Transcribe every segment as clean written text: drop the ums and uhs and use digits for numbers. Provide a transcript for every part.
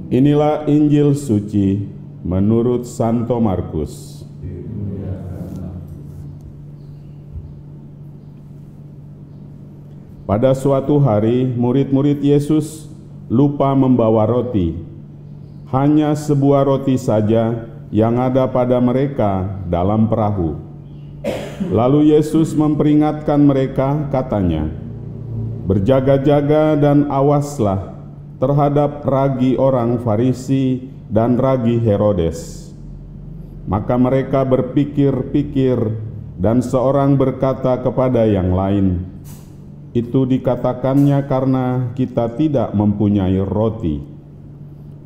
Inilah Injil suci menurut Santo Markus. Pada suatu hari, murid-murid Yesus lupa membawa roti. Hanya sebuah roti saja yang ada pada mereka dalam perahu. Lalu Yesus memperingatkan mereka, katanya, "Berjaga-jaga dan awaslah terhadap ragi orang Farisi dan ragi Herodes." Maka mereka berpikir-pikir dan seorang berkata kepada yang lain, "Itu dikatakannya karena kita tidak mempunyai roti."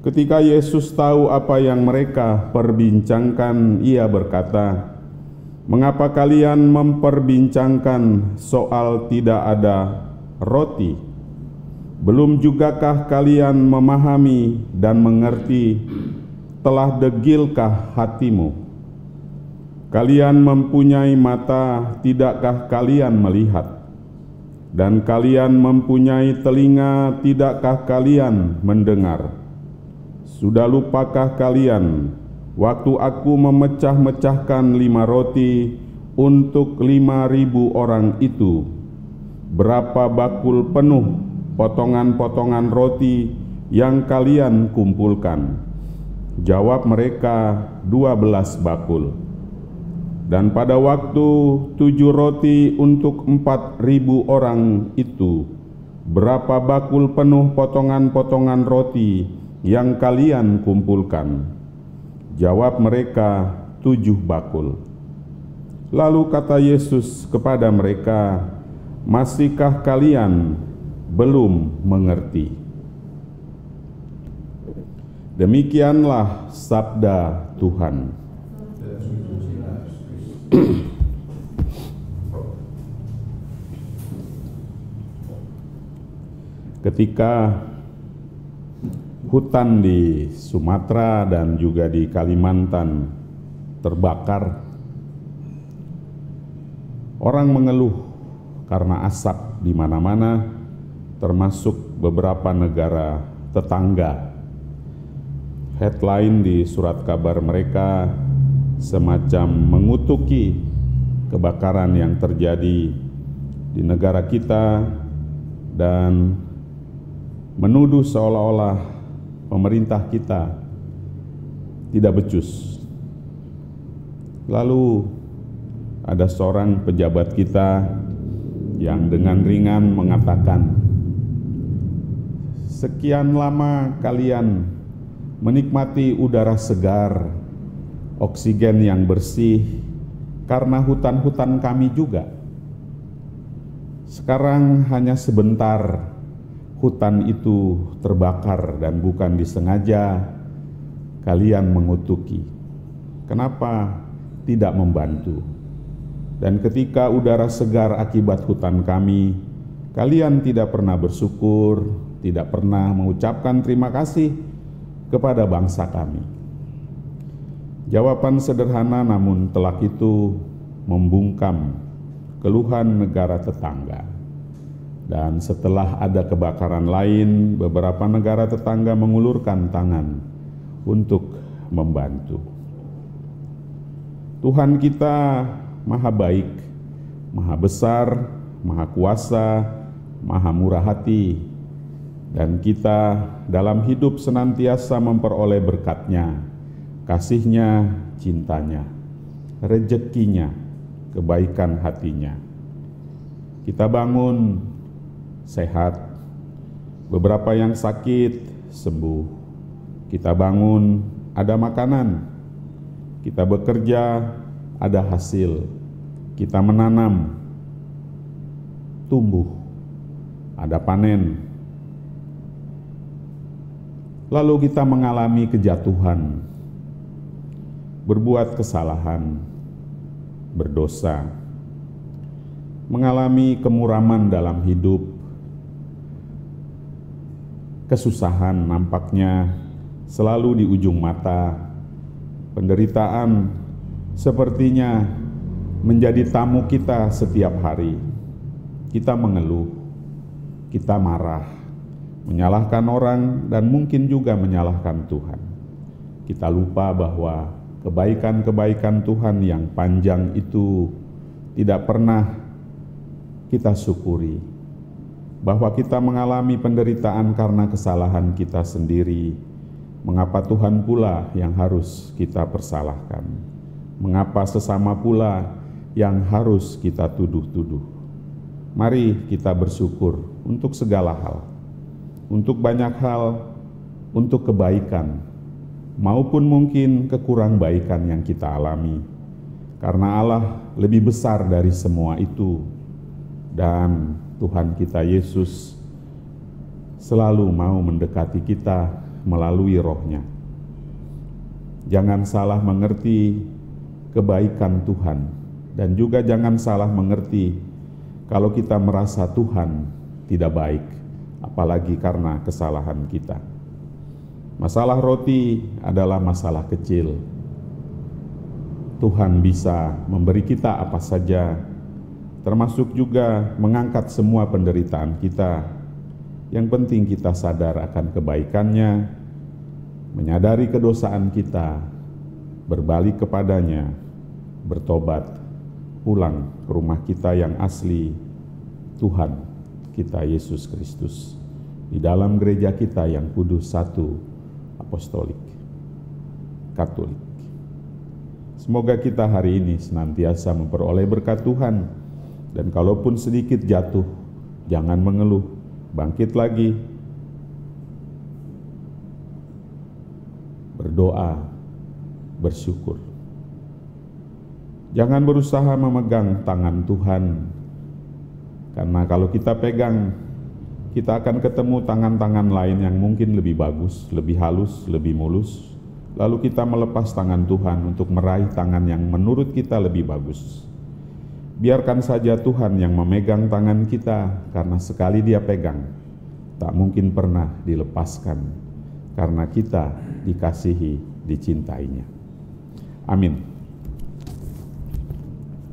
Ketika Yesus tahu apa yang mereka perbincangkan, ia berkata, "Mengapa kalian memperbincangkan soal tidak ada roti? Belum jugakah kalian memahami dan mengerti? Telah degilkah hatimu? Kalian mempunyai mata, tidakkah kalian melihat? Dan kalian mempunyai telinga, tidakkah kalian mendengar? Sudah lupakah kalian waktu aku memecah-mecahkan 5 roti untuk 5.000 orang itu? Berapa bakul penuh potongan-potongan roti yang kalian kumpulkan?" Jawab mereka, 12 bakul. Dan pada waktu 7 roti untuk 4.000 orang itu, berapa bakul penuh potongan-potongan roti yang kalian kumpulkan? Jawab mereka, 7 bakul. Lalu kata Yesus kepada mereka, "Masihkah kalian belum mengerti?" Demikianlah sabda Tuhan. Ketika hutan di Sumatera dan juga di Kalimantan terbakar, orang mengeluh karena asap di mana-mana, termasuk beberapa negara tetangga. Headline di surat kabar mereka semacam mengutuki kebakaran yang terjadi di negara kita dan menuduh seolah-olah pemerintah kita tidak becus. Lalu ada seorang pejabat kita yang dengan ringan mengatakan, "Sekian lama kalian menikmati udara segar, oksigen yang bersih, karena hutan-hutan kami juga. Sekarang hanya sebentar hutan itu terbakar dan bukan disengaja, kalian mengutuki. Kenapa tidak membantu? Dan ketika udara segar akibat hutan kami, kalian tidak pernah bersyukur, tidak pernah mengucapkan terima kasih kepada bangsa kami." Jawaban sederhana namun telak itu membungkam keluhan negara tetangga. Dan setelah ada kebakaran lain, beberapa negara tetangga mengulurkan tangan untuk membantu. Tuhan kita Maha baik, Maha besar, Maha kuasa, Maha murah hati, dan kita dalam hidup senantiasa memperoleh berkat-Nya, kasih-Nya, cintanya, rezekinya, kebaikan hatinya. Kita bangun sehat, beberapa yang sakit sembuh. Kita bangun ada makanan, kita bekerja ada hasil, kita menanam tumbuh, ada panen. Lalu kita mengalami kejatuhan, berbuat kesalahan, berdosa, mengalami kemuraman dalam hidup, kesusahan nampaknya selalu di ujung mata, penderitaan sepertinya menjadi tamu kita setiap hari. Kita mengeluh, kita marah, menyalahkan orang, dan mungkin juga menyalahkan Tuhan. Kita lupa bahwa kebaikan-kebaikan Tuhan yang panjang itu tidak pernah kita syukuri, bahwa kita mengalami penderitaan karena kesalahan kita sendiri. Mengapa Tuhan pula yang harus kita persalahkan? Mengapa sesama pula yang harus kita tuduh-tuduh? Mari kita bersyukur untuk segala hal, untuk banyak hal, untuk kebaikan, maupun mungkin kekurang-baikan yang kita alami. Karena Allah lebih besar dari semua itu, dan Tuhan kita Yesus selalu mau mendekati kita melalui Roh-Nya. Jangan salah mengerti kebaikan Tuhan, dan juga jangan salah mengerti kalau kita merasa Tuhan tidak baik, apalagi karena kesalahan kita. Masalah roti adalah masalah kecil. Tuhan bisa memberi kita apa saja, termasuk juga mengangkat semua penderitaan kita. Yang penting kita sadar akan kebaikannya, menyadari kedosaan kita, berbalik kepadanya, bertobat, pulang ke rumah kita yang asli, Tuhan kita Yesus Kristus, di dalam gereja kita yang kudus, satu, apostolik, katolik. Semoga kita hari ini senantiasa memperoleh berkat Tuhan, dan kalaupun sedikit jatuh, jangan mengeluh, bangkit lagi, berdoa, bersyukur. Jangan berusaha memegang tangan Tuhan, karena kalau kita pegang, kita akan ketemu tangan-tangan lain yang mungkin lebih bagus, lebih halus, lebih mulus. Lalu kita melepas tangan Tuhan untuk meraih tangan yang menurut kita lebih bagus. Biarkan saja Tuhan yang memegang tangan kita, karena sekali Dia pegang, tak mungkin pernah dilepaskan, karena kita dikasihi, dicintainya. Amin.